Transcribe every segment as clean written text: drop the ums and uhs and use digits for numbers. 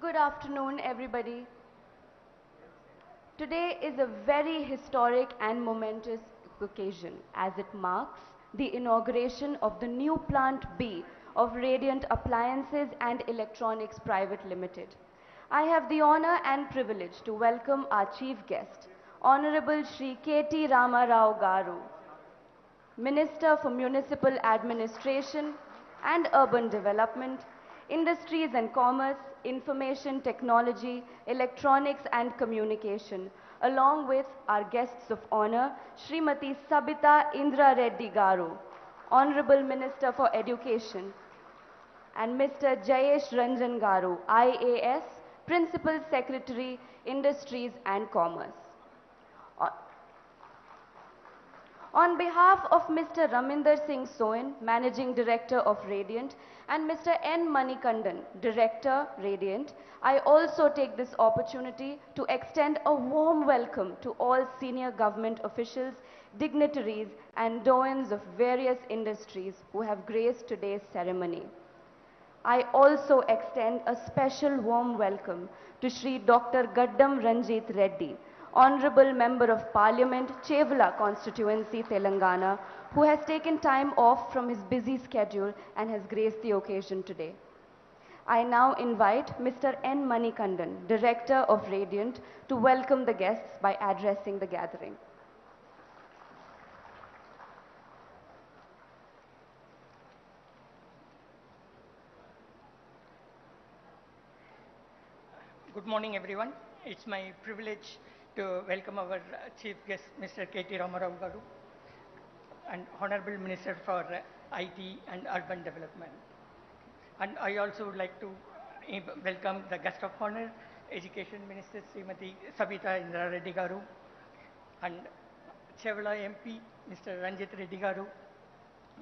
Good afternoon, everybody. Today is a very historic and momentous occasion as it marks the inauguration of the new Plant B of Radiant Appliances and Electronics Private Limited. I have the honor and privilege to welcome our chief guest, Honorable Shri KT Rama Rao Garu, Minister for Municipal Administration and Urban Development, Industries and Commerce, Information Technology, Electronics and Communication, along with our guests of honor, Srimati Sabita Indra Reddy Garu, Honorable Minister for Education, and Mr. Jayesh Ranjan Garu, IAS, Principal Secretary, Industries and Commerce. On behalf of Mr. Raminder Singh Soin, Managing Director of Radiant, and Mr. N. Manikandan, Director, Radiant, I also take this opportunity to extend a warm welcome to all senior government officials, dignitaries, and doyens of various industries who have graced today's ceremony. I also extend a special warm welcome to Shri Dr. Gaddam Ranjit Reddy, Honorable Member of Parliament, Chevla Constituency, Telangana, who has taken time off from his busy schedule and has graced the occasion today. I now invite Mr. N. Manikandan, Director of Radiant, to welcome the guests by addressing the gathering. Good morning, everyone. It's my privilege to welcome our chief guest, Mr. KT Ramarao Garu, and Honorable Minister for IT and Urban Development. And I also would like to welcome the guest of honor, Education Minister Srimati Sabita Indra Reddy Garu, and Chevla MP, Mr. Ranjit Reddy Garu.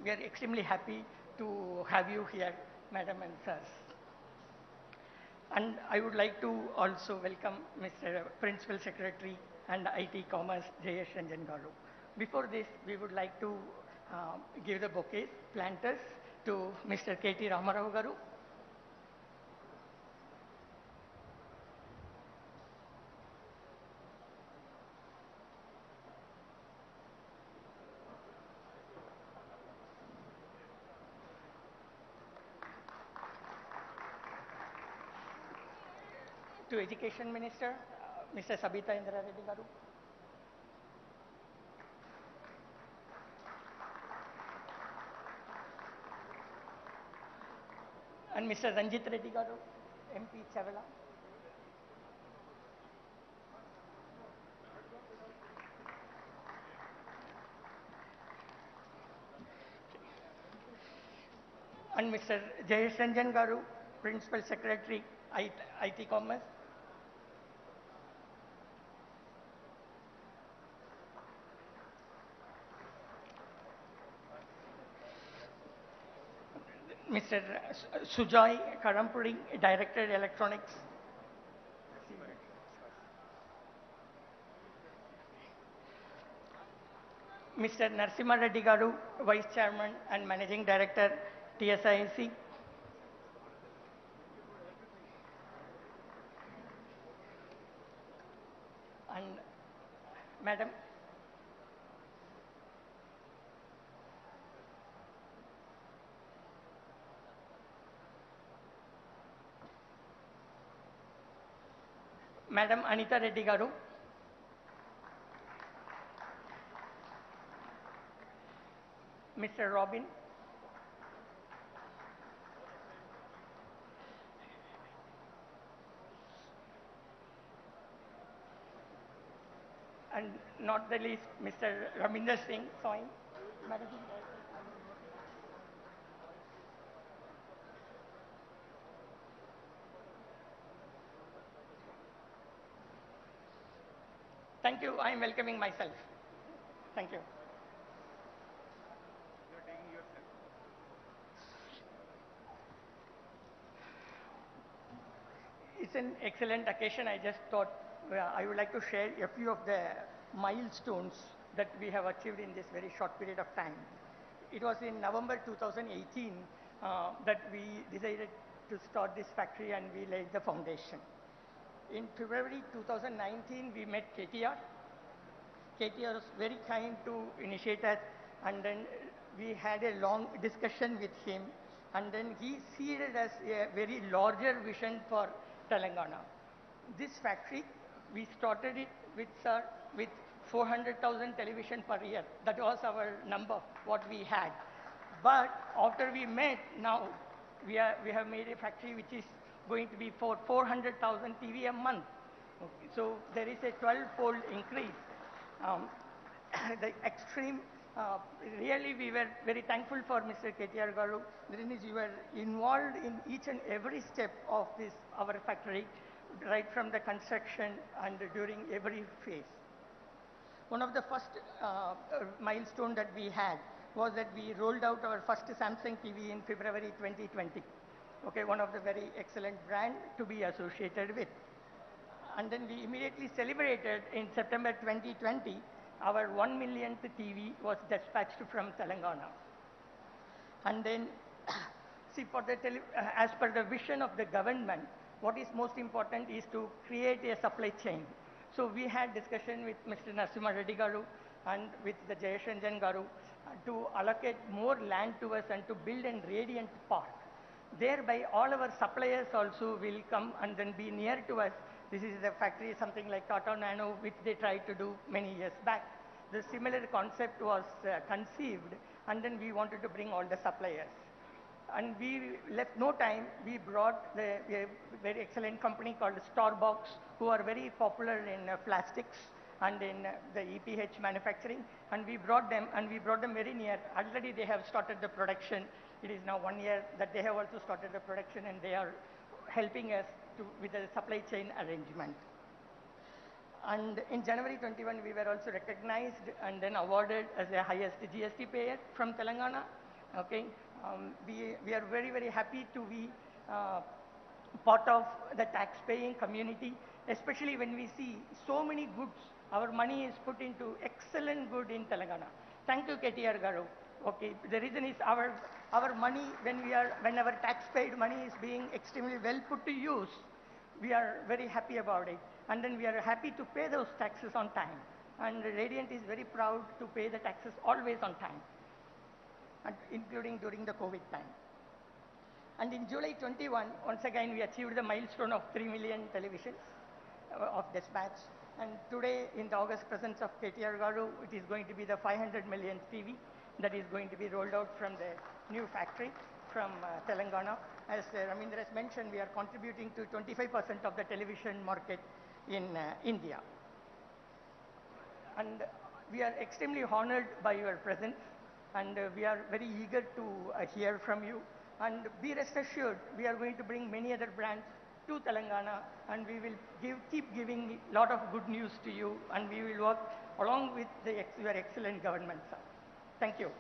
We are extremely happy to have you here, Madam and Sirs. And I would like to also welcome Mr. Principal Secretary and IT Commerce, Jayesh Ranjan Garu. Before this, we would like to give the bouquets, planters, to Mr. KT Ramarao Garu. To Education Minister, Mr. Sabita Indra Reddy Garu. And Mr. Ranjit Reddy Garu, MP Chevla. And Mr. Jayesh Ranjan Garu, Principal Secretary, IT Commerce. Mr. Sujoy Karampuri, Director Electronics. Mr. Narsimha Reddy Garu, Vice Chairman and Managing Director, TSIC. And Madam, Madam Anita Reddy Garu, Mr. Robin, and not the least, Mr. Raminder Singh Soin, Managing Director. Thank you. I am welcoming myself. Thank you. It's an excellent occasion. I just thought I would like to share a few of the milestones that we have achieved in this very short period of time. It was in November 2018 that we decided to start this factory and we laid the foundation. In February 2019, we met KTR. KTR was very kind to initiate us, and then we had a long discussion with him, and then he seeded us a very larger vision for Telangana. This factory, we started it with 400,000 television per year. That was our number, what we had. But after we met, now we have made a factory which is going to be for 400,000 TV a month. Okay, so there is a 12-fold increase. The extreme, really we were very thankful for Mr. KTR Garu. You were involved in each and every step of this, our factory, right from the construction and during every phase. One of the first milestone that we had was that we rolled out our first Samsung TV in February 2020. Okay, one of the very excellent brand to be associated with. And then we immediately celebrated in September 2020, our 1 millionth TV was dispatched from Telangana. And then, see, as per the vision of the government, what is most important is to create a supply chain. So we had discussion with Mr. Narasimha Reddy Garu and with the Jayashanjan Garu to allocate more land to us and to build a radiant park. Thereby, all our suppliers also will come and then be near to us. This is a factory, something like Tata Nano, which they tried to do many years back. The similar concept was conceived, and then we wanted to bring all the suppliers. And we left no time. We brought a very excellent company called Starbucks, who are very popular in plastics and in the EPH manufacturing. And we brought them very near. Already they have started the production. It is now 1 year that they have also started the production, and they are helping us with the supply chain arrangement. And in January 21, we were also recognized and then awarded as the highest GST payer from Telangana. Okay, we are very, very happy to be part of the tax-paying community, especially when we see so many goods. Our money is put into excellent good in Telangana. Thank you, KTR Garu. Okay, the reason is our money, when our tax-paid money is being extremely well put to use, we are very happy about it. And then we are happy to pay those taxes on time. And Radiant is very proud to pay the taxes always on time, and including during the COVID time. And in July 21, once again, we achieved the milestone of 3 million televisions of dispatch. And today, in the august presence of KTR Garu, it is going to be the 500 millionth TV that is going to be rolled out from the new factory from Telangana. As Ramindra has mentioned, we are contributing to 25% of the television market in India. And we are extremely honored by your presence, and we are very eager to hear from you. And be rest assured, we are going to bring many other brands to Telangana, and we will keep giving a lot of good news to you, and we will work along with your excellent government, sir. Thank you.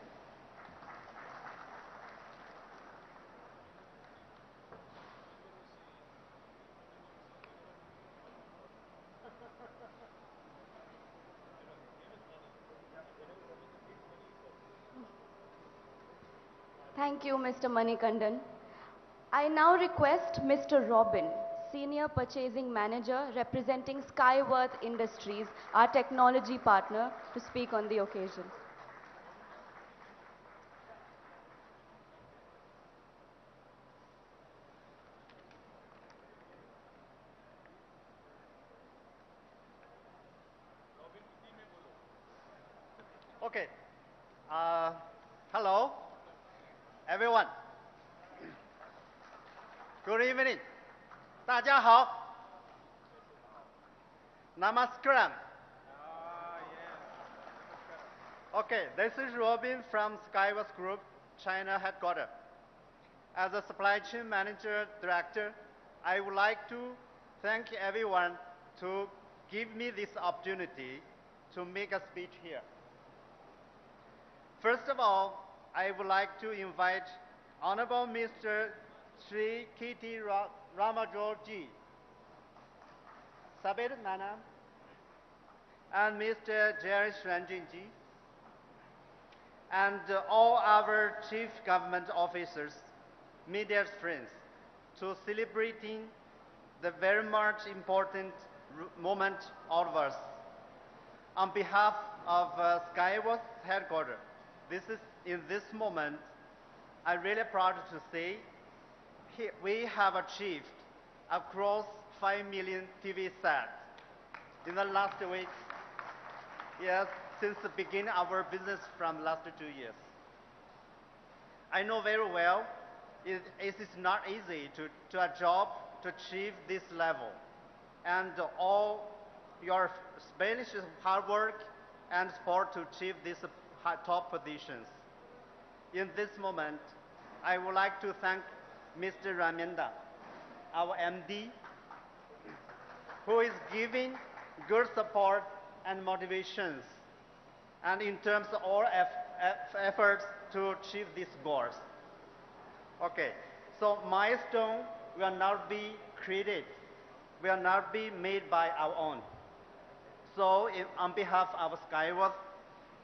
Thank you, Mr. Manikandan. I now request Mr. Robin, Senior Purchasing Manager representing Skyworth Industries, our technology partner, to speak on the occasion. Okay. Hello, everyone. Good evening. 大家好. Namaskaram. Okay, this is Robin from Skyworth Group, China headquarters. As a supply chain manager director, I would like to thank everyone to give me this opportunity to make a speech here. First of all, I would like to invite Honorable Mr. Sri KT Ramajorji, Sabir Nana, and Mr. Jerry Ranjinji, and all our chief government officers, media friends, to celebrating the very much important moment of us. On behalf of Skyward headquarters, in this moment, I'm really proud to say we have achieved across 5 million TV sets in the last weeks. Yes, since the beginning of our business from last 2 years. I know very well it is not easy to a job to achieve this level. And all your Spanish hard work and support to achieve these top positions. In this moment, I would like to thank Mr. Raminda, our MD, who is giving good support and motivations, and in terms of all efforts to achieve these goals. Okay, so milestone will not be created, will not be made by our own. So on behalf of Skyward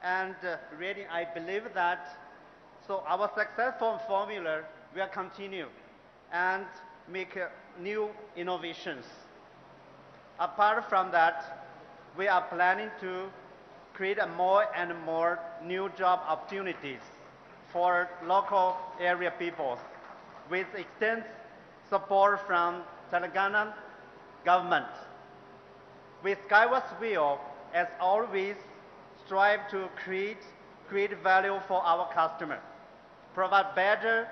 and Reading, I believe that our successful formula will continue and make new innovations. Apart from that, we are planning to create more and more new job opportunities for local area peoples with extensive support from Telangana government. With Skyward's will, as always, strive to create value for our customer, provide better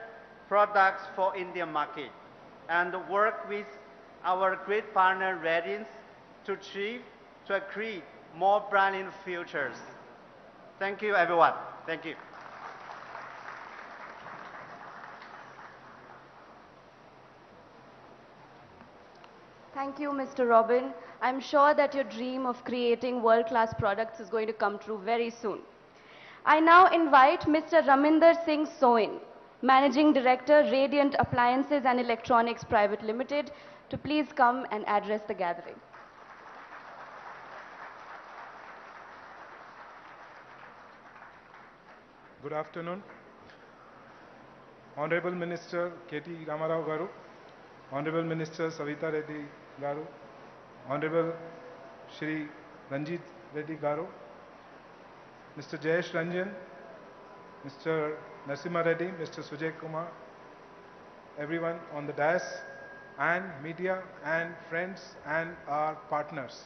products for Indian market, and work with our great partner Radiance to create more branding futures. Thank you, everyone. Thank you. Thank you, Mr. Robin. I'm sure that your dream of creating world-class products is going to come true very soon. I now invite Mr. Raminder Singh Soin, Managing Director, Radiant Appliances and Electronics Private Limited, to please come and address the gathering. Good afternoon. Honorable Minister KT Ramarao Garu, Honorable Minister Savita Reddy Garu, Honorable Shri Ranjit Reddy Garu, Mr. Jayesh Ranjan, Mr. Narasimha Reddy, Mr. Sujay Kumar, everyone on the dais, and media and friends and our partners.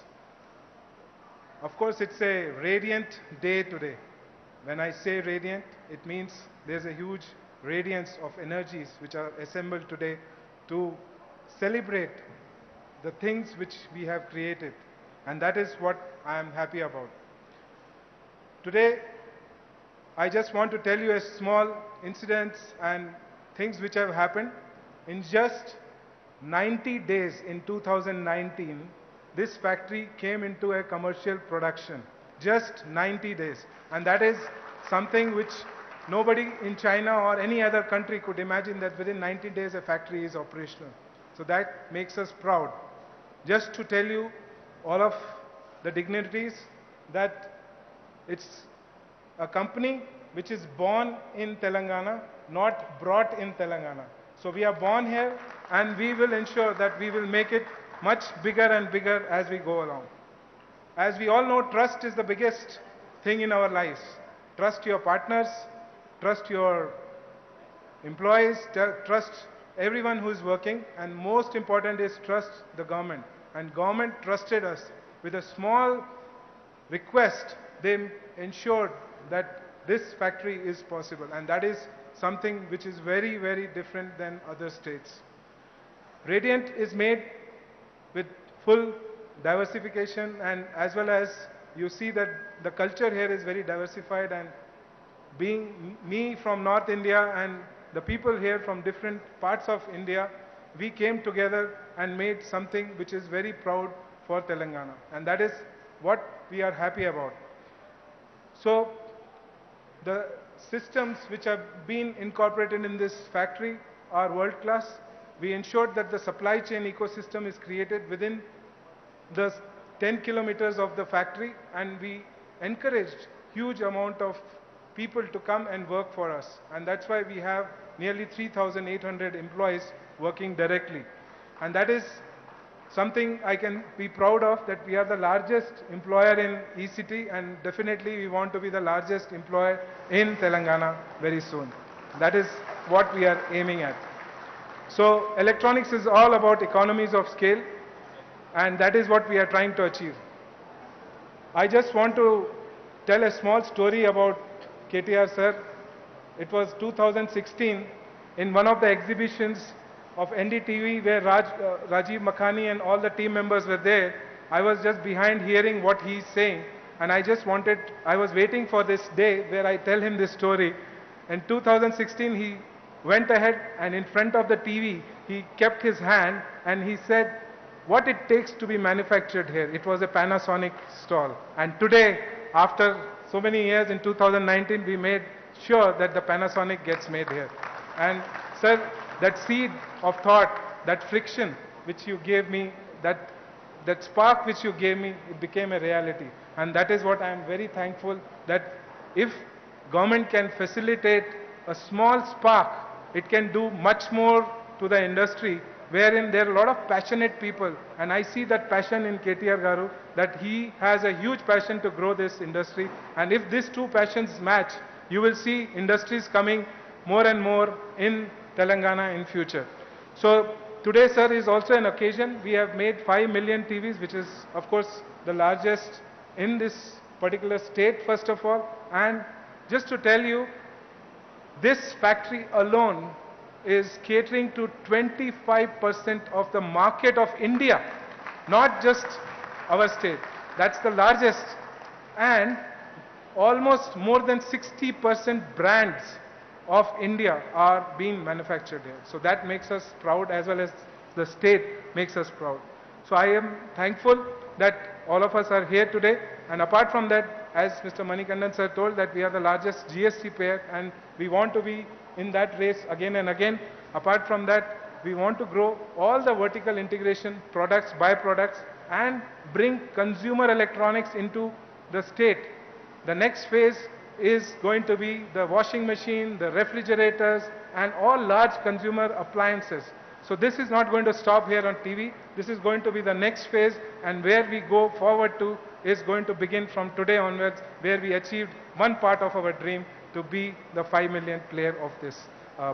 Of course, it's a radiant day today. When I say radiant, it means there's a huge radiance of energies which are assembled today to celebrate the things which we have created. And that is what I am happy about. Today, I just want to tell you a small incidents and things which have happened. In just 90 days in 2019, this factory came into a commercial production. Just 90 days. And that is something which nobody in China or any other country could imagine, that within 90 days a factory is operational. So that makes us proud. Just to tell you, all of the dignitaries, that it's a company which is born in Telangana, not brought in Telangana. So we are born here, and we will ensure that we will make it much bigger and bigger as we go along. As we all know, trust is the biggest thing in our lives. Trust your partners, trust your employees, trust everyone who is working, and most important is trust the government. And government trusted us with a small request. They ensured that this factory is possible, and that is something which is very, very different than other states. Radiant is made with full diversification, and as well as you see that the culture here is very diversified, and being me from North India and the people here from different parts of India, we came together and made something which is very proud for Telangana, and that is what we are happy about. So the systems which have been incorporated in this factory are world class. We ensured that the supply chain ecosystem is created within the 10 kilometers of the factory, and we encouraged huge amount of people to come and work for us. And that's why we have nearly 3,800 employees working directly. And that is something I can be proud of, that we are the largest employer in ECT, and definitely we want to be the largest employer in Telangana very soon. That is what we are aiming at. So electronics is all about economies of scale, and that is what we are trying to achieve. I just want to tell a small story about KTR sir. It was 2016 in one of the exhibitions of NDTV where Rajiv Makhani and all the team members were there. I was just behind hearing what he's saying, and I was waiting for this day where I tell him this story. In 2016 he went ahead and in front of the TV he kept his hand and he said what it takes to be manufactured here. It was a Panasonic stall, and today, after so many years, in 2019 we made sure that the Panasonic gets made here. And sir, that seed of thought, that friction which you gave me, that spark which you gave me, it became a reality. And that is what I am very thankful, that if government can facilitate a small spark, it can do much more to the industry, wherein there are a lot of passionate people. And I see that passion in KTR Garu, that he has a huge passion to grow this industry. And if these two passions match, you will see industries coming more and more in Telangana in future. So today, sir, is also an occasion. We have made 5 million TVs, which is, of course, the largest in this particular state, first of all. And just to tell you, this factory alone is catering to 25% of the market of India, not just our state. That's the largest. And almost more than 60% brands of India are being manufactured here. So that makes us proud, as well as the state makes us proud. So I am thankful that all of us are here today. And apart from that, as Mr. Manikandan sir told, that we are the largest GST payer and we want to be in that race again and again. Apart from that, we want to grow all the vertical integration products, byproducts, and bring consumer electronics into the state. The next phase is going to be the washing machine, the refrigerators, and all large consumer appliances. So this is not going to stop here on TV. This is going to be the next phase, and where we go forward to is going to begin from today onwards, where we achieved one part of our dream to be the 5 million player of this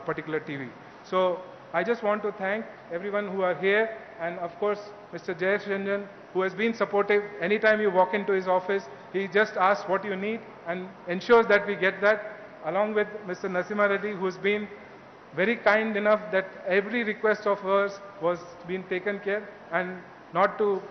particular TV. So I just want to thank everyone who are here, and of course Mr. Jayesh Ranjan, who has been supportive. Anytime you walk into his office, he just asks what you need and ensures that we get that, along with Mr. Nasimha Reddy, who has been very kind enough that every request of ours was being taken care. And not to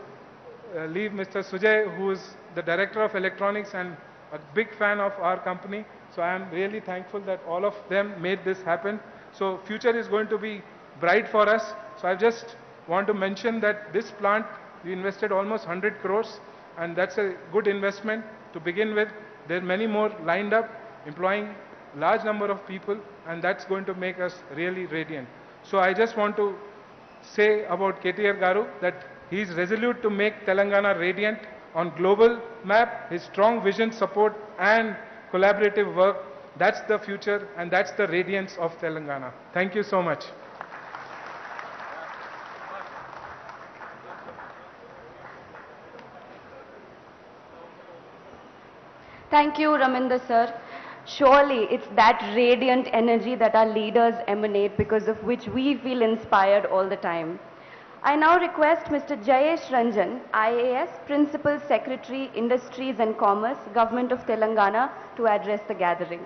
leave Mr. Sujay, who is the Director of Electronics and a big fan of our company. So I am really thankful that all of them made this happen. So future is going to be bright for us. So I just want to mention that this plant, we invested almost 100 crores, and that's a good investment to begin with. There are many more lined up, employing large number of people, and that's going to make us really radiant. So I just want to say about KTR Garu that he is resolute to make Telangana radiant on global map. His strong vision, support, and collaborative work, that's the future, and that's the radiance of Telangana. Thank you so much. Thank you, Raminder sir. Surely it's that radiant energy that our leaders emanate, because of which we feel inspired all the time. I now request Mr. Jayesh Ranjan, IAS, Principal Secretary, Industries and Commerce, Government of Telangana, to address the gathering.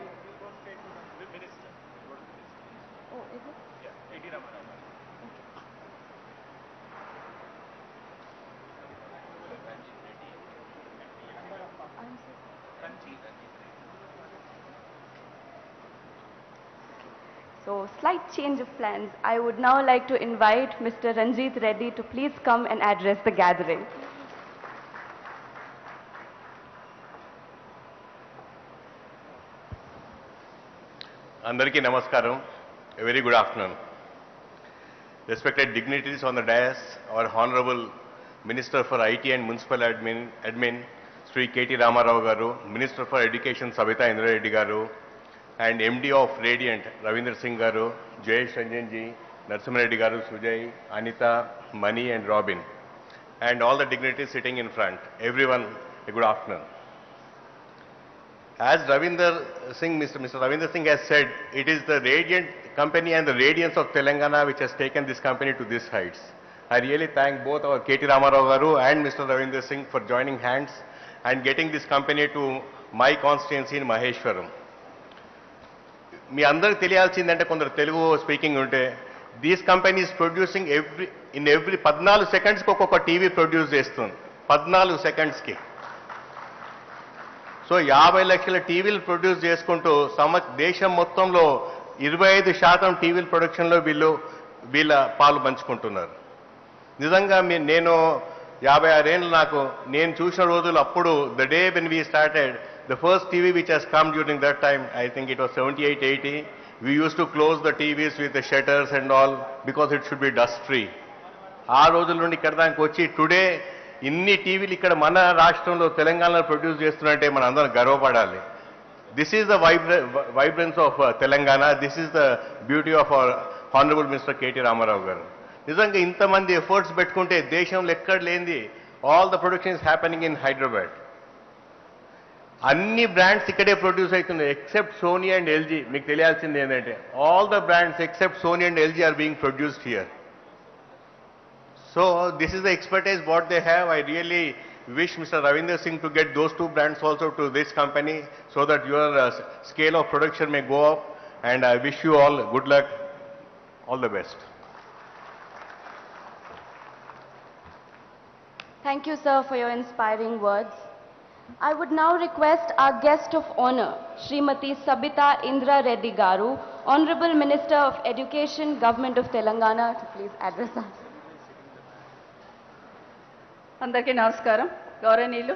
So, slight change of plans. I would now like to invite Mr. Ranjit Reddy to please come and address the gathering. Andariki Namaskaram, a very good afternoon. Respected dignitaries on the dais, our Honorable Minister for IT and Municipal Admin Sri KT Ramarao Garu, Minister for Education Savita Indra Reddy Garu, and MD of Radiant Ravindra Singh Garu, Jayesh Ranjan ji, Narsimha Garu, Sujay, Anita, Mani and Robin, and all the dignitaries sitting in front. Everyone, a good afternoon. As Mr. Ravinder Singh has said, it is the radiant company and the radiance of Telangana which has taken this company to these heights. I really thank both our KT Ramarao Garu and Mr. Ravinder Singh for joining hands and getting this company to my constituency in Maheshwaram. మీ అందరికి తెలియాల్సిందంటే కొందరు Telugu speaking ఉంటే these companies producing every 14 సెకండ్స్కి ఒక్కొక్క TV produce చేస్తుంది 14 సెకండ్స్కి. So 50 లక్షల టీవీలు produce చేసుకుంటూ దేశం మొత్తంలో 25% టీవీల ప్రొడక్షన్లో వీళ్ళ పాలు పంచుకుంటున్నారు. నిజంగా నేను 56 ఏళ్ళు నేను చూసిన రోజులు అప్పుడు the day when we started the first TV which has come during that time, I think it was 78, 80, we used to close the TVs with the shutters and all because it should be dust free. ఆ రోజుల నుండి ఇక్కడ దానికి వచ్చి today ఇన్ని టీవీలు ఇక్కడ మన రాష్ట్రంలో తెలంగాణలో ప్రొడ్యూస్ చేస్తున్నారంటే మన అందరం గర్వపడాలి. This is the vibrance of Telangana, this is the beauty of our honourable minister KT Rama Rao garu. నిజంగా ఇంతమంది ఎఫర్ట్స్ పెట్టుకుంటే దేశంలో ఎక్కడ లేనిది all the production is happening in Hyderabad. అన్ని బ్రాండ్స్ ఇక్కడే ప్రొడ్యూస్ అవుతున్నాయి ఎక్సెప్ట్ సోనీ అండ్ ఎల్జీ. మీకు తెలియాల్సింది ఏంటంటే all the brands except Sony and LG are being produced here. So this is the expertise what they have. I really wish Mr. Ravinder Singh to get those two brands also to this company so that your scale of production may go up, and I wish you all good luck, all the best. Thank you, sir, for your inspiring words. I would now request our guest of honor, Srimati Sabita Indra Reddy Garu, Honorable Minister of Education, Government of Telangana, to please address us. అందరికీ నమస్కారం. గౌరవనీయులు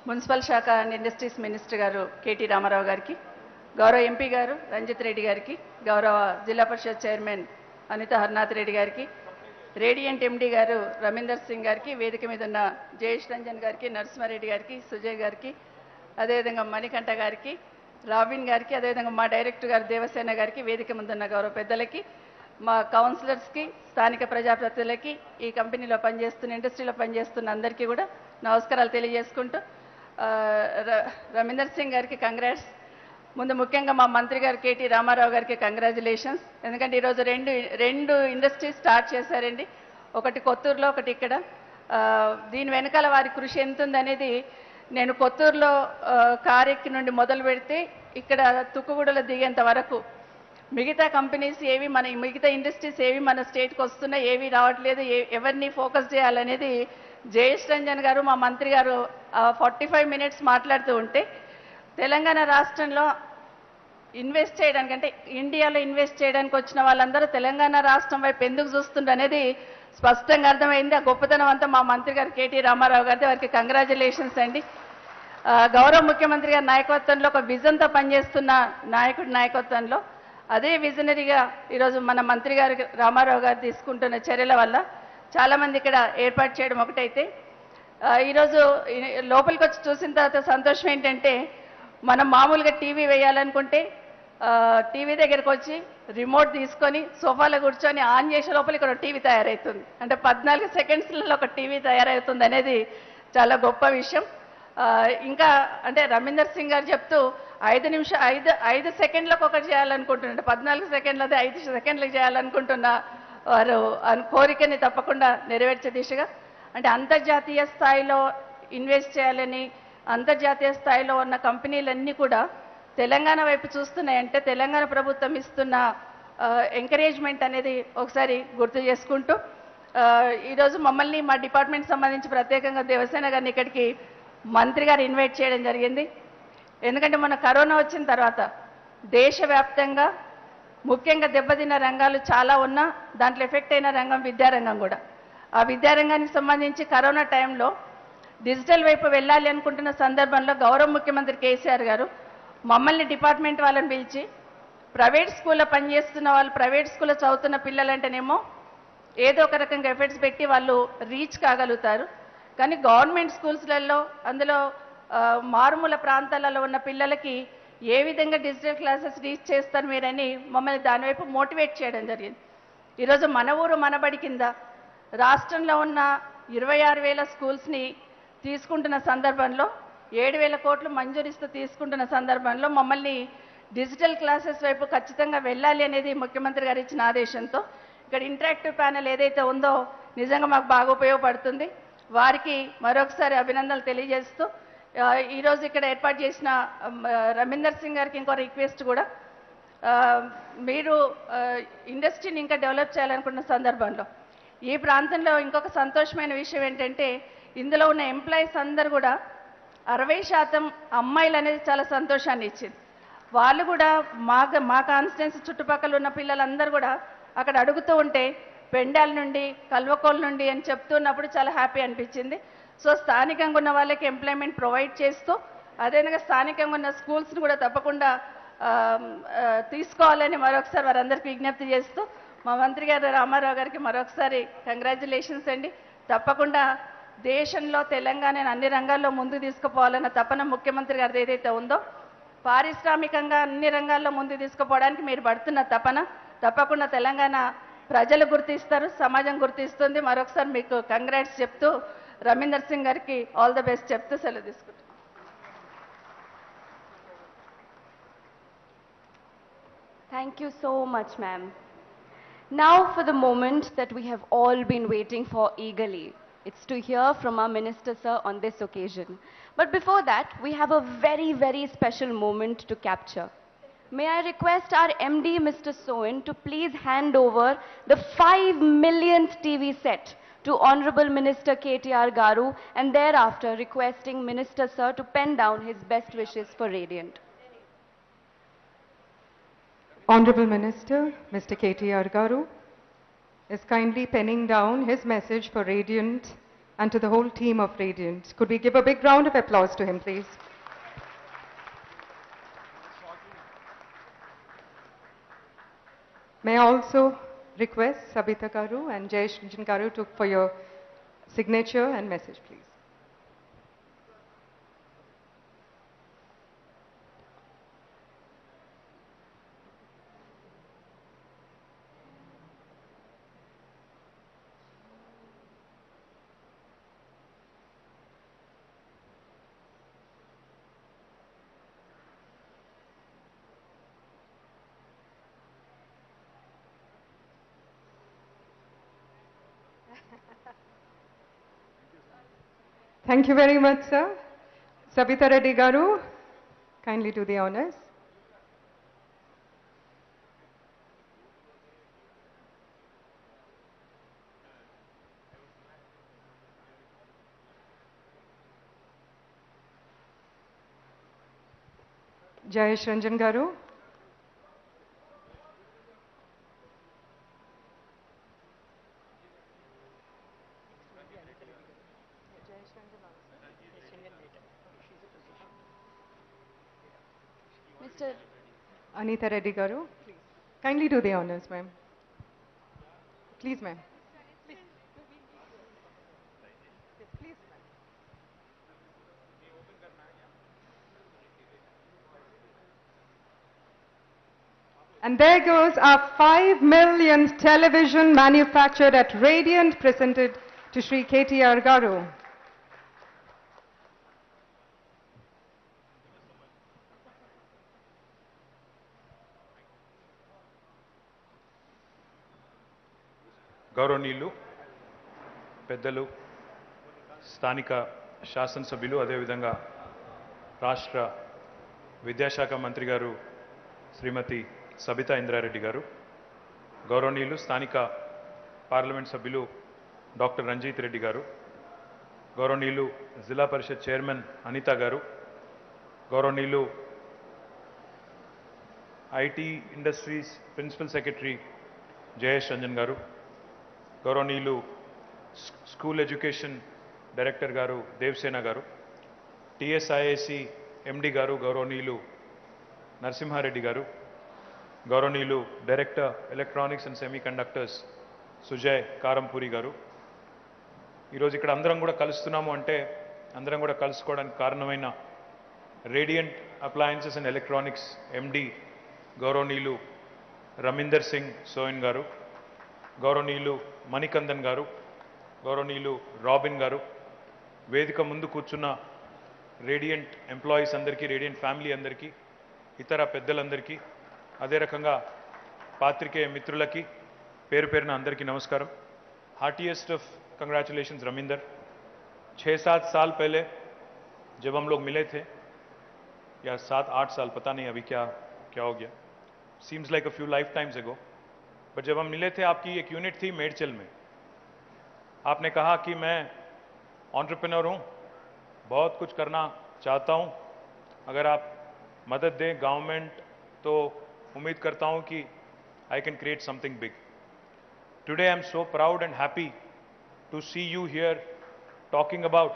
municipal శాఖ and industries minister గారు KT Ramarao గారికి, గౌరవ MP గారు రంజిత్ రెడ్డి గారికి, గౌరవ జిల్లా పరిషత్ చైర్మన్ అనిత హర్నాథ్ రెడ్డి గారికి, రేడియంట్ ఎండి గారు రవీందర్ సింగ్ గారికి, వేదిక మీద ఉన్న జయేష్ రంజన్ గారికి, నరసింహారెడ్డి గారికి, సుజయ్ గారికి, అదేవిధంగా మణికంఠ గారికి, రాబిన్ గారికి, అదేవిధంగా మా డైరెక్టర్ గారు దేవసేన గారికి, వేదిక ముందున్న గౌరవ పెద్దలకి, మా కౌన్సిలర్స్కి, స్థానిక ప్రజాప్రతినిధులకి, ఈ కంపెనీలో పనిచేస్తున్న ఇండస్ట్రీలో పనిచేస్తున్న అందరికీ కూడా నమస్కారాలు తెలియజేసుకుంటూ, రవీందర్ సింగ్ గారికి కంగ్రాట్స్. ముందు ముఖ్యంగా మా మంత్రి గారు కేటీ రామారావు గారికి కంగ్రాచులేషన్స్. ఎందుకంటే ఈరోజు రెండు ఇండస్ట్రీస్ స్టార్ట్ చేశారండి. ఒకటి కొత్తూరులో, ఒకటి ఇక్కడ. దీని వెనకాల వారి కృషి ఎంత ఉందనేది నేను కొత్తూరులో కారెక్కి నుండి మొదలు పెడితే ఇక్కడ తుక్కుగూడలో దిగేంత వరకు మిగతా కంపెనీస్ ఏవి, మిగతా ఇండస్ట్రీస్ ఏవి మన స్టేట్కి వస్తున్నాయి, ఏవి రావట్లేదు, ఎవరిని ఫోకస్ చేయాలనేది జయేష్ రంజన్ గారు మా మంత్రి గారు 45 మినిట్స్ మాట్లాడుతూ ఉంటే, తెలంగాణ రాష్ట్రంలో ఇన్వెస్ట్ చేయడానికి, అంటే ఇండియాలో ఇన్వెస్ట్ చేయడానికి వచ్చిన వాళ్ళందరూ తెలంగాణ రాష్ట్రం వైపు ఎందుకు చూస్తుండ్రు అనేది స్పష్టంగా అర్థమైంది. ఆ గొప్పతనం అంతా మా మంత్రి గారు కేటీ రామారావు గారిది. వారికి కంగ్రాచులేషన్స్ అండి. గౌరవ ముఖ్యమంత్రి గారి నాయకత్వంలో, ఒక విజన్తో పనిచేస్తున్న నాయకుడి నాయకత్వంలో, అదే విజనరీగా ఈరోజు మన మంత్రి గారు రామారావు గారు తీసుకుంటున్న చర్యల వల్ల చాలామంది ఇక్కడ ఏర్పాటు చేయడం ఒకటైతే, ఈరోజు లోపలికి వచ్చి చూసిన తర్వాత సంతోషం ఏంటంటే, మనం మామూలుగా టీవీ వేయాలనుకుంటే టీవీ దగ్గరకు వచ్చి రిమోట్ తీసుకొని సోఫాలో కూర్చొని ఆన్ చేసే లోపల ఇక్కడ టీవీ తయారవుతుంది. అంటే 14 సెకండ్స్లలో ఒక టీవీ తయారవుతుంది అనేది చాలా గొప్ప విషయం. ఇంకా అంటే రవీందర్ సింగ్ గారు చెప్తూ 5 సెకండ్లకు ఒకటి చేయాలనుకుంటున్నారు, 14 సెకండ్లది 5 సెకండ్లకు చేయాలనుకుంటున్న వారు కోరికని తప్పకుండా నెరవేర్చే దిశగా, అంటే అంతర్జాతీయ స్థాయిలో ఇన్వెస్ట్ చేయాలని, అంతర్జాతీయ స్థాయిలో ఉన్న కంపెనీలన్నీ కూడా తెలంగాణ వైపు చూస్తున్నాయంటే తెలంగాణ ప్రభుత్వం ఇస్తున్న ఎంకరేజ్మెంట్ అనేది ఒకసారి గుర్తు చేసుకుంటూ, ఈరోజు మమ్మల్ని మా డిపార్ట్మెంట్ సంబంధించి ప్రత్యేకంగా దేవసేన గారిని ఇక్కడికి మంత్రి గారు ఇన్వైట్ చేయడం జరిగింది. ఎందుకంటే మన కరోనా వచ్చిన తర్వాత దేశవ్యాప్తంగా ముఖ్యంగా దెబ్బతిన్న రంగాలు చాలా ఉన్నా దాంట్లో ఎఫెక్ట్ అయిన రంగం విద్యారంగం కూడా. ఆ విద్యారంగానికి సంబంధించి కరోనా టైంలో డిజిటల్ వైపు వెళ్ళాలి అనుకుంటున్న సందర్భంలో గౌరవ ముఖ్యమంత్రి కేసీఆర్ గారు మమ్మల్ని డిపార్ట్మెంట్ వాళ్ళని పిలిచి, ప్రైవేట్ స్కూల్లో పనిచేస్తున్న వాళ్ళు, ప్రైవేట్ స్కూల్లో చదువుతున్న పిల్లలంటేనేమో ఏదో ఒక రకంగా ఎఫర్ట్స్ పెట్టి వాళ్ళు రీచ్ కాగలుగుతారు, కానీ గవర్నమెంట్ స్కూల్స్లలో, అందులో మారుమూల ప్రాంతాలలో ఉన్న పిల్లలకి ఏ విధంగా డిజిటల్ క్లాసెస్ రీచ్ చేస్తారు మీరని మమ్మల్ని దానివైపు మోటివేట్ చేయడం జరిగింది. ఈరోజు మన ఊరు మనబడి కింద రాష్ట్రంలో ఉన్న 26,000 స్కూల్స్ని తీసుకుంటున్న సందర్భంలో 7,000 కోట్లు మంజూరిస్తూ తీసుకుంటున్న సందర్భంలో మమ్మల్ని డిజిటల్ క్లాసెస్ వైపు ఖచ్చితంగా వెళ్ళాలి అనేది ముఖ్యమంత్రి గారు ఇచ్చిన ఆదేశంతో ఇక్కడ ఇంటరాక్టివ్ ప్యానెల్ ఏదైతే ఉందో నిజంగా మాకు బాగా ఉపయోగపడుతుంది. వారికి మరొకసారి అభినందనలు తెలియజేస్తూ ఈరోజు ఇక్కడ ఏర్పాటు చేసిన రమీందర్ సింగ్ గారికి ఇంకో రిక్వెస్ట్ కూడా, మీరు ఇండస్ట్రీని ఇంకా డెవలప్ చేయాలనుకున్న సందర్భంలో ఈ ప్రాంతంలో ఇంకొక సంతోషమైన విషయం ఏంటంటే ఇందులో ఉన్న ఎంప్లాయీస్ అందరూ కూడా 60% అమ్మాయిలు అనేది చాలా సంతోషాన్ని ఇచ్చింది. వాళ్ళు కూడా మా కాన్స్టిట్యున్సీ చుట్టుపక్కల ఉన్న పిల్లలందరూ కూడా అక్కడ అడుగుతూ ఉంటే పెండాల నుండి కల్వకోల్ నుండి అని చెప్తున్నప్పుడు చాలా హ్యాపీ అనిపించింది. సో స్థానికంగా ఉన్న వాళ్ళకి ఎంప్లాయ్మెంట్ ప్రొవైడ్ చేస్తూ అదేవిధంగా స్థానికంగా ఉన్న స్కూల్స్ని కూడా తప్పకుండా తీసుకోవాలని మరొకసారి వారందరికీ విజ్ఞప్తి చేస్తూ మా మంత్రి గారు రామారావు గారికి మరొకసారి కంగ్రాచ్యులేషన్స్ అండి. తప్పకుండా దేశంలో తెలంగాణను అన్ని రంగాల్లో ముందుకు తీసుకుపోవాలన్న తపన ముఖ్యమంత్రి గారిది ఏదైతే ఉందో పారిశ్రామికంగా అన్ని రంగాల్లో ముందుకు తీసుకుపోవడానికి మీరు పడుతున్న తపన తప్పకుండా తెలంగాణ ప్రజలు గుర్తిస్తారు, సమాజం గుర్తిస్తుంది. మరొకసారి మీకు కంగ్రాట్స్ చెప్తూ రమీందర్ సింగ్ గారికి ఆల్ ద బెస్ట్ చెప్తూ సెలవు తీసుకుంటాం. Thank you so much, ma'am. Now for the moment that we have all been waiting for eagerly. It's to hear from our Minister, sir, on this occasion. But before that, we have a very, very special moment to capture. May I request our MD, Mr. Soin, to please hand over the 5 millionth TV set to Honorable Minister KTR Garu, and thereafter requesting Minister, sir, to pen down his best wishes for Radiant. Honorable Minister, Mr. KTR Garu, is kindly penning down his message for Radiant and to the whole team of Radiant. Could we give a big round of applause to him, please? May I also request Sabita Garu and Jayesh Ranjan Garu for your signature and message, please. Thank you very much, sir. Sabita Reddy Garu, kindly do the honors. Jayesh Ranjan Garu. Mr. Anita Reddy Garu, kindly do the honors, ma'am. Please, ma'am. And there goes our 5 millionth television manufactured at Radiant, presented to Shri KTR Garu. గౌరవనీయులు పెద్దలు స్థానిక శాసనసభ్యులు అదేవిధంగా రాష్ట్ర విద్యాశాఖ మంత్రి గారు శ్రీమతి సబితా ఇంద్రారెడ్డి గారు, గౌరవనీయులు స్థానిక పార్లమెంట్ సభ్యులు డాక్టర్ రంజిత్ రెడ్డి గారు, గౌరవనీయులు జిల్లా పరిషత్ చైర్మన్ అనిత గారు, గౌరవనీయులు IT industries principal secretary Jayesh Ranjan garu, గౌరవనీయులు స్కూల్ ఎడ్యుకేషన్ డైరెక్టర్ గారు దేవసేన గారు, టీఎస్ఐఏసి ఎండి గారు గౌరవనీయులు నరసింహారెడ్డి గారు, గౌరవనీయులు director electronics and semiconductors Sujay Karampuri garu. ఈరోజు ఇక్కడ అందరం కూడా కలుస్తున్నాము అంటే అందరం కూడా కలుసుకోవడానికి కారణమైన Radiant Appliances and Electronics MD Gauronilu Raminder Singh Soin Garu, Gauronilu Manikandan Garu, Gauronilu Robin Garu, Vedika Mundu Kuchuna Radiant Employees Andarki, Radiant Family Andarki, Itara Peddalandarki, Ade Rakanga Patrike Mitrulaki, పేరు పేరున అందరికీ నమస్కారం. हार्टीएस्ट of congratulations Raminder. 6-7 साल पहले जब हम लोग मिले थे, या 7-8 साल, पता नहीं अभी क्या क्या हो गया, seems like a few life times एगो, बट जब हम मिले थे आपकी एक यूनिट थी मेडचल में. आपने कहा कि मैं एंटरप्रेन्योर हूँ, बहुत कुछ करना चाहता हूँ, अगर आप मदद दें गवर्नमेंट तो उम्मीद करता हूँ कि I can create something big. Today I am so proud and happy to see you here talking about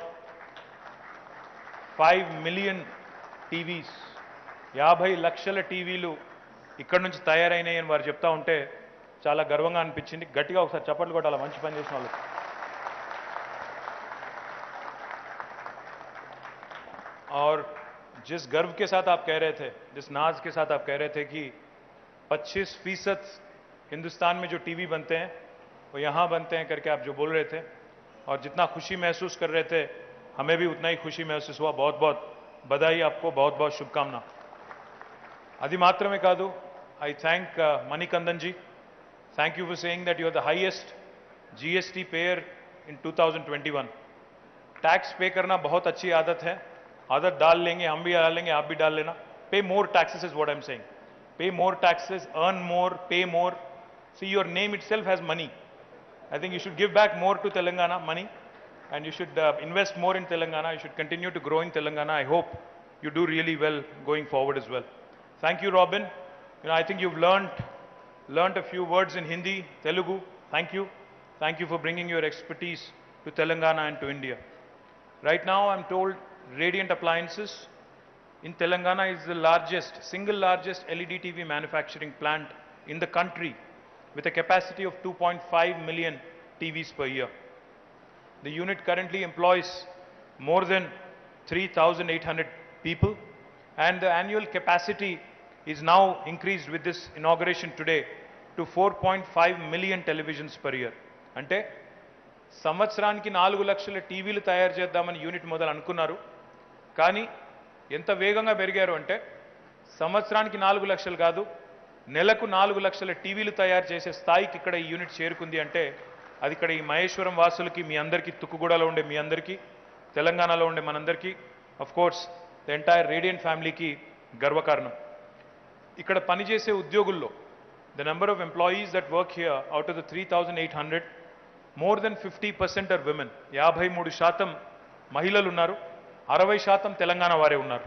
5 million TVs. 50 లక్షల టీవీలు ఇక్కడ నుంచి తయారైనాయి అని వారు చెప్తా ఉంటే చాలా గర్వంగా అనిపించింది. గట్టిగా ఒకసారి చప్పట్లు కొట్టాలి మంచి పని చేసిన వాళ్ళకి. और जिस गर्व के साथ आप कह रहे थे, जिस नाज के साथ आप कह रहे थे कि 25% हिंदुस्तान में जो टीवी बनते हैं वो यहाँ बनते हैं करके आप जो बोल रहे थे, और जितना खुशी महसूस कर रहे थे हमें भी उतना ही खुशी महसूस हुआ. बहुत बहुत बधाई आपको, बहुत बहुत शुभकामना. అది మాత్రమే కాదు, I thank Manikandan ji. Thank you for saying that you are the highest GST payer in 2021. Tax पे करना बहुत अच्छी आदत है, आदत डाल लेंगे, हम भी डाल लेंगे, आप भी डाल लेना. Pay more taxes is what I'm saying. Pay more taxes, earn more, pay more. See, your name itself has money. I think you should give back more to Telangana money, and you should invest more in Telangana. You should continue to grow in Telangana. I hope you do really well going forward as well. Thank you, Robin. I think you've learned a few words in Hindi, Telugu. Thank you. Thank you for bringing your expertise to Telangana and to India. Right now, I'm told Radiant Appliances in Telangana is the single largest LED TV manufacturing plant in the country, with a capacity of 2.5 million TVs per year. The unit currently employs more than 3,800 people, and the annual capacity is now increased with this inauguration today to 4.5 million televisions per year. అంటే సంవత్సరానికి 4 లక్షల టీవీలు తయారు చేద్దామని unit మొదలు అనుకున్నారు, కానీ ఎంత వేగంగా పెరిగారు అంటే సంవత్సరానికి 4 లక్షలు కాదు, నెలకు 4 లక్షల టీవీలు తయారు చేసే స్థాయికి ఇక్కడ ఈ యూనిట్ చేరుకుంది. అంటే అది ఇక్కడ ఈ మహేశ్వరం వాసులకి, మీ అందరికీ, తుక్కుగూడలో ఉండే మీ అందరికీ, తెలంగాణలో ఉండే మనందరికీ, of course the entire Radiant ఫ్యామిలీకి గర్వకారణం. ఇక్కడ పనిచేసే ఉద్యోగుల్లో the number of employees that work here, out of the 3,800, more than 50% are women. 53% మహిళలు ఉన్నారు, 60% తెలంగాణ వారే ఉన్నారు.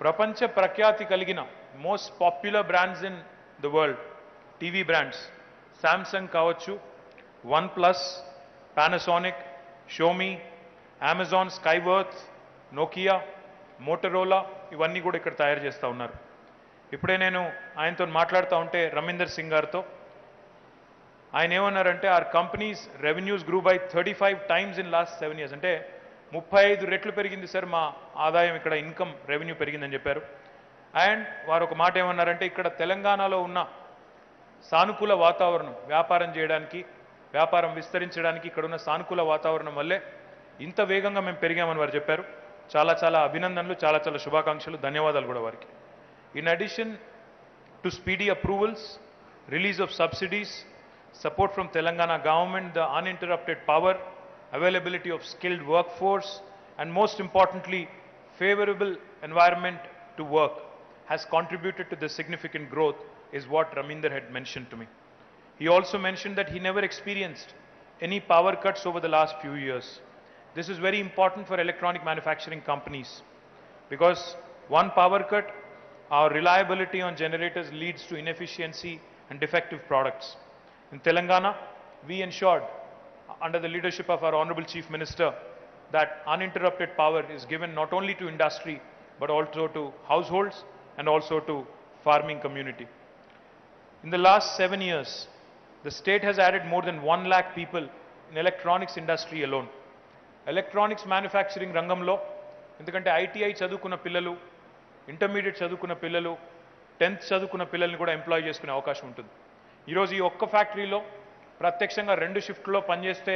ప్రపంచ ప్రఖ్యాతి కలిగిన most popular brands in the world, TV brands, Samsung కావచ్చు, OnePlus, Panasonic, Xiaomi, Amazon, Skyworth, Nokia, Motorola, ఇవన్నీ కూడా ఇక్కడ తయారు చేస్తూ ఉన్నారు. ఇప్పుడే నేను ఆయనతో మాట్లాడుతూ ఉంటే రమీందర్ సింగ్ గారితో, ఆయన ఏమన్నారంటే our companies revenues grew by 35 times in last 7 years. అంటే 35 రెట్లు పెరిగింది సార్ మా ఆదాయం, ఇక్కడ ఇన్కమ్ రెవెన్యూ పెరిగిందని చెప్పారు. అండ్ వారు ఒక మాట ఏమన్నారంటే ఇక్కడ తెలంగాణలో ఉన్న సానుకూల వాతావరణం, వ్యాపారం చేయడానికి, వ్యాపారం విస్తరించడానికి ఇక్కడ ఉన్న సానుకూల వాతావరణం వల్లే ఇంత వేగంగా మేము పెరిగామని వారు చెప్పారు. చాలా చాలా అభినందనలు, చాలా చాలా శుభాకాంక్షలు, ధన్యవాదాలు కూడా వారికి. In addition to speedy approvals, release of subsidies, support from Telangana government, the uninterrupted power, availability of skilled workforce, and most importantly, favorable environment to work has contributed to the significant growth, is what Raminder had mentioned to me. He also mentioned that he never experienced any power cuts over the last few years. This is very important for electronic manufacturing companies, because one power cut, our reliability on generators leads to inefficiency and defective products. In Telangana, we ensured, under the leadership of our Honorable Chief Minister, that uninterrupted power is given not only to industry, but also to households and also to farming community. In the last 7 years, the state has added more than 1 lakh people in electronics industry alone. Electronics manufacturing rangamlo ఎందుకంటే ITI చదువుకున్న పిల్లలు, intermediate చదువుకున్న పిల్లలు, 10th చదువుకున్న పిల్లల్ని కూడా employee చేసుకునే అవకాశం ఉంటుంది. ఈరోజు ఈ ఒక్క ఫ్యాక్టరీలో ప్రత్యక్షంగా 2 షిఫ్ట్లో పనిచేస్తే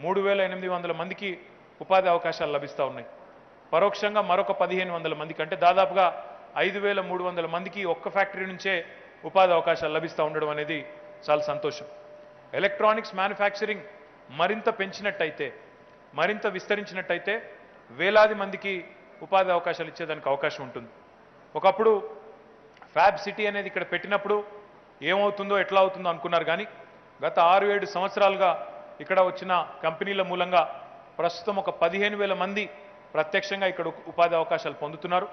3,800 మందికి ఉపాధి అవకాశాలు లభిస్తూ ఉన్నాయి. పరోక్షంగా మరొక 1,500 మందికి, అంటే దాదాపుగా 5,300 మందికి ఒక్క ఫ్యాక్టరీ నుంచే ఉపాధి అవకాశాలు లభిస్తూ ఉండడం అనేది చాలా సంతోషం. ఎలక్ట్రానిక్స్ మ్యానుఫ్యాక్చరింగ్ మరింత పెంచినట్టయితే, మరింత విస్తరించినట్టయితే వేలాది మందికి ఉపాధి అవకాశాలు ఇచ్చేదానికి అవకాశం ఉంటుంది. ఒకప్పుడు ఫ్యాబ్ సిటీ అనేది ఇక్కడ పెట్టినప్పుడు ఏమవుతుందో ఎట్లా అవుతుందో అనుకున్నారు, కానీ గత 6-7 సంవత్సరాలుగా ఇక్కడ వచ్చిన కంపెనీల మూలంగా ప్రస్తుతం ఒక 15,000 మంది ప్రత్యక్షంగా ఇక్కడ ఉపాధి అవకాశాలు పొందుతున్నారు.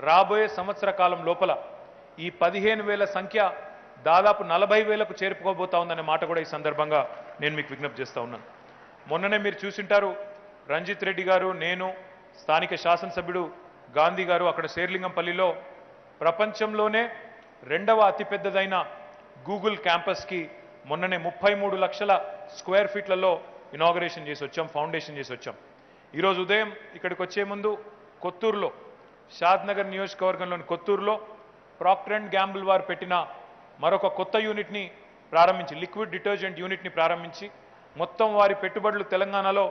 రాబోయే సంవత్సర కాలం లోపల ఈ 15,000 సంఖ్య దాదాపు 40,000కు చేరుకోబోతా ఉందనే మాట కూడా ఈ సందర్భంగా నేను మీకు విజ్ఞప్తి చేస్తూ ఉన్నాను. మొన్ననే మీరు చూసింటారు, రంజిత్ రెడ్డి గారు, నేను, స్థానిక శాసనసభ్యుడు గాంధీ గారు అక్కడ శేర్లింగంపల్లిలో ప్రపంచంలోనే 2వ అతిపెద్దదైన గూగుల్ క్యాంపస్కి మొన్ననే 33 లక్షల స్క్వేర్ ఫీట్లలో ఇనాగరేషన్ చేసి వచ్చాం, ఫౌండేషన్ చేసి వచ్చాం. ఈరోజు ఉదయం ఇక్కడికి వచ్చే ముందు కొత్తూరులో, షాద్నగర్ నియోజకవర్గంలోని కొత్తూరులో ప్రాక్టర్ అండ్ గ్యాంబుల్ వారు పెట్టిన మరొక కొత్త యూనిట్ని ప్రారంభించి, లిక్విడ్ డిటర్జెంట్ యూనిట్ని ప్రారంభించి మొత్తం వారి పెట్టుబడులు తెలంగాణలో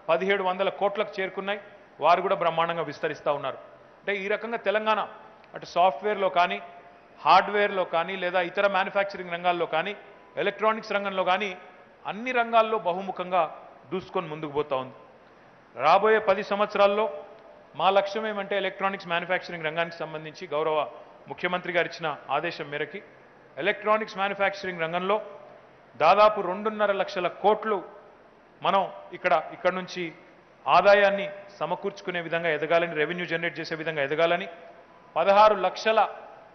1,700 కోట్లకు చేరుకున్నాయి. వారు కూడా బ్రహ్మాండంగా విస్తరిస్తూ ఉన్నారు. అంటే ఈ రకంగా తెలంగాణ అటు సాఫ్ట్వేర్లో కానీ, హార్డ్వేర్లో కానీ, లేదా ఇతర మ్యానుఫ్యాక్చరింగ్ రంగాల్లో కానీ, ఎలక్ట్రానిక్స్ రంగంలో కానీ అన్ని రంగాల్లో బహుముఖంగా దూసుకొని ముందుకు పోతా ఉంది. రాబోయే 10 సంవత్సరాల్లో మా లక్ష్యం ఏమంటే ఎలక్ట్రానిక్స్ మ్యానుఫ్యాక్చరింగ్ రంగానికి సంబంధించి గౌరవ ముఖ్యమంత్రి గారు ఇచ్చిన ఆదేశం మేరకి ఎలక్ట్రానిక్స్ మ్యానుఫ్యాక్చరింగ్ రంగంలో దాదాపు 2.5 లక్షల కోట్లు మనం ఇక్కడ నుంచి ఆదాయాన్ని సమకూర్చుకునే విధంగా ఎదగాలని, రెవెన్యూ జనరేట్ చేసే విధంగా ఎదగాలని, 16 లక్షల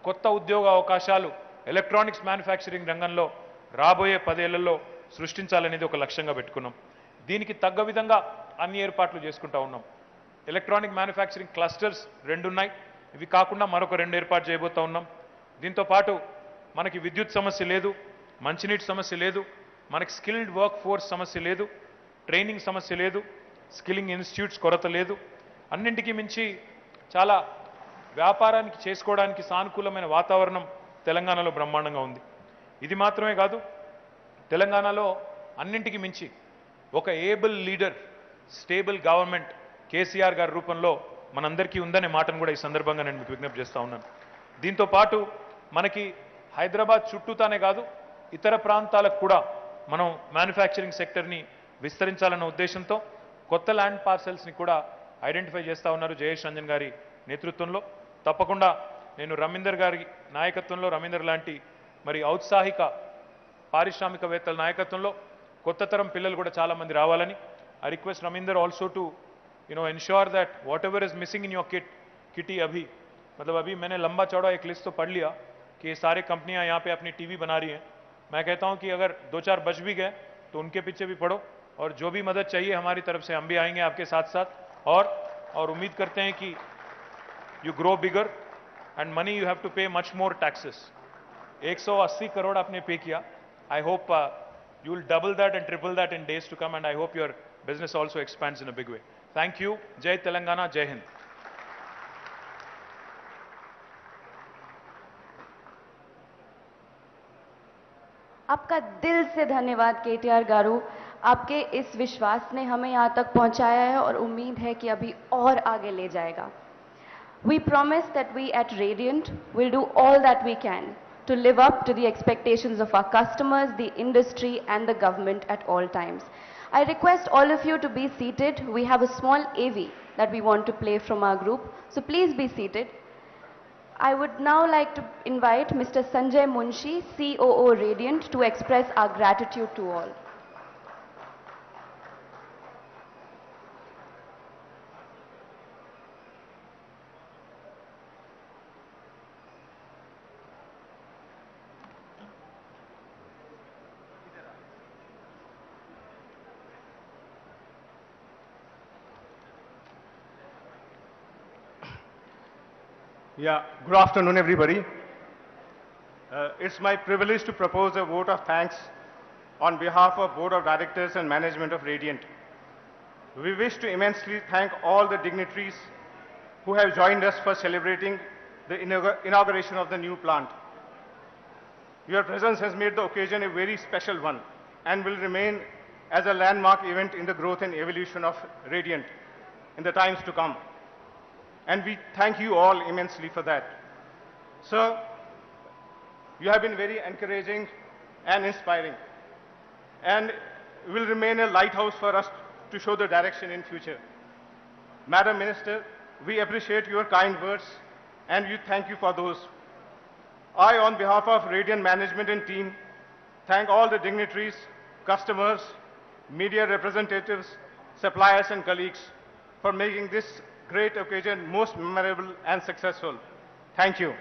కొత్త ఉద్యోగ అవకాశాలు ఎలక్ట్రానిక్స్ మ్యానుఫ్యాక్చరింగ్ రంగంలో రాబోయే 10 ఏళ్లలో సృష్టించాలనేది ఒక లక్ష్యంగా పెట్టుకున్నాం. దీనికి తగ్గ విధంగా అన్ని ఏర్పాట్లు చేసుకుంటా ఉన్నాం. ఎలక్ట్రానిక్ మ్యానుఫ్యాక్చరింగ్ క్లస్టర్స్ 2 ఉన్నాయి. ఇవి కాకుండా మరొక 2 ఏర్పాటు చేయబోతా ఉన్నాం. దీంతో పాటు మనకి విద్యుత్ సమస్య లేదు, మంచినీటి సమస్య లేదు, మనకి స్కిల్డ్ వర్క్ ఫోర్స్ సమస్య లేదు, ట్రైనింగ్ సమస్య లేదు, స్కిల్లింగ్ ఇన్స్టిట్యూట్స్ కొరత లేదు. అన్నింటికీ మించి చాలా వ్యాపారానికి చేసుకోవడానికి సానుకూలమైన వాతావరణం తెలంగాణలో బ్రహ్మాండంగా ఉంది. ఇది మాత్రమే కాదు, తెలంగాణలో అన్నింటికి మించి ఒక able leader, stable government KCR గారి రూపంలో మనందరికీ ఉందనే మాటను కూడా ఈ సందర్భంగా నేను మీకు విజ్ఞప్తి చేస్తూ ఉన్నాను. దీంతో పాటు మనకి హైదరాబాద్ చుట్టూతానే కాదు, ఇతర ప్రాంతాలకు కూడా మనం మ్యానుఫ్యాక్చరింగ్ సెక్టర్ని విస్తరించాలన్న ఉద్దేశంతో కొత్త ల్యాండ్ పార్సెల్స్ని కూడా ఐడెంటిఫై చేస్తూ ఉన్నారు జయేష్ రంజన్ గారి నేతృత్వంలో. తప్పకుండా నేను రవీందర్ గారి నాయకత్వంలో, రవీందర్ లాంటి మరి ఔత్సాహిక పారిశ్రామికవేత్తల నాయకత్వంలో కొత్త తరం పిల్లలు కూడా చాలామంది రావాలని. I request Ravinder also to ensure that whatever is missing in your kitty अभी, मतलब अभी मैंने लंबा चौड़ा एक लिस्ट तो पढ़ लिया कि ये सारे कंपनियां यहाँ पे अपनी टीवी बना रही हैं. मैं कहता हूँ कि अगर 2-4 बच भी गए तो उनके पीछे भी पढ़ो, और जो भी मदद चाहिए हमारी तरफ से हम भी आएंगे आपके साथ साथ, और उम्मीद करते हैं कि you grow bigger and money you have to pay much more taxes. 180 crore आपने पे किया. I hope you will double that and triple that in days to come, and I hope your business also expands in a big way. Thank you. Jai Telangana, Jai Hind. आपका दिल से धन्यवाद KTR गारू. आपके इस विश्वास ने हमें यहाँ तक पहुँचाया है और उम्मीद है कि अभी और आगे ले जाएगा. We promise that we at Radiant will do all that we can to live up to the expectations of our customers, the industry and the government at all times. I request all of you to be seated. We have a small AV that we want to play from our group, so please be seated. I would now like to invite Mr. Sanjay Munshi, COO Radiant, to express our gratitude to all. Yeah, good afternoon, everybody. It's my privilege to propose a vote of thanks on behalf of Board of Directors and Management of Radiant. We wish to immensely thank all the dignitaries who have joined us for celebrating the inauguration of the new plant. Your presence has made the occasion a very special one and will remain as a landmark event in the growth and evolution of Radiant in the times to come. And we thank you all immensely for that. Sir, you have been very encouraging and inspiring and will remain a lighthouse for us to show the direction in future. Madam Minister, we appreciate your kind words and we thank you for those. I, on behalf of Radiant management and team, thank all the dignitaries, customers, media representatives, suppliers and colleagues for making this great occasion most memorable and successful. Thank you.